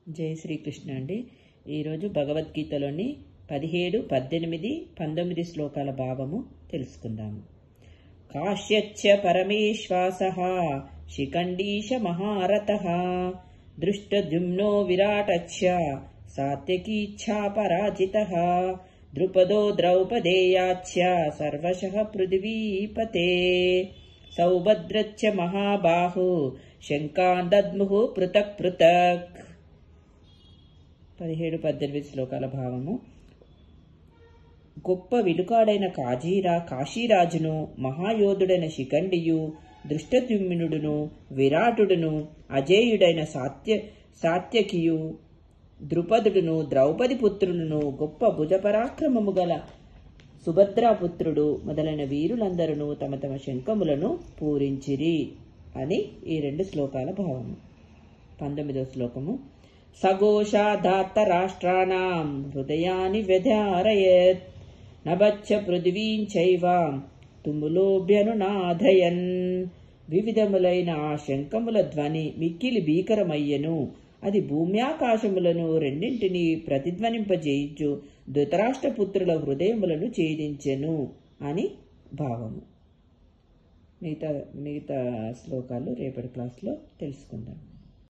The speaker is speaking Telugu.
జై శ్రీకృష్ణ అండి. ఈరోజు భగవద్గీతలోని 17, 18, 19 శ్లోకాల భావము తెలుసుకుందాము. కాశ్యచ్చ పరమేశ్వాసః శిఖండీశ మహారథః దృష్టద్యుమ్నో విరాటచ్చ సాత్యకీచ్ఛా పరాజితః ద్రుపదో ద్రౌపదేయాచ్చ సర్వశః పృథివీపతే సౌభద్రచ్చ మహాబాహు శంఖాన్ దద్ముః పృథక్ పృథక్. 17, 18 శ్లోకాల భావము. గొప్ప విలుకాడైన కాశీరాజును, మహాయోధుడైన శిఖండియు, దృష్టద్యుమ్నుడును, విరాటుడును, అజేయుడైన సాత్యకియు, ద్రుపదుడును, ద్రౌపది పుత్రులను, గొప్ప భుజపరాక్రమము గల సుభద్రాపుత్రుడు మొదలైన వీరులందరూ తమ తమ శంఖములను పూరించిరి అని ఈ 2 శ్లోకాల భావము. 19వ శ్లోకము. సఘోషాధాత్త రాష్ట్రాణం హృదయాని వ్యధారయత్ నభచ్చ పృథివీం చైవ తుములోభ్యనునాదయన్. వివిధములైన ఆ శంఖముల ధ్వని మిక్కిలి భీకరమయ్యను. అది భూమ్యాకాశములను రెండింటినీ ప్రతిధ్వనింపజేయించు ధృతరాష్ట్రపుత్రుల హృదయములను ఛేదించెను అని భావము. మిగతా శ్లోకాలు రేపటి క్లాస్లో తెలుసుకుందాం.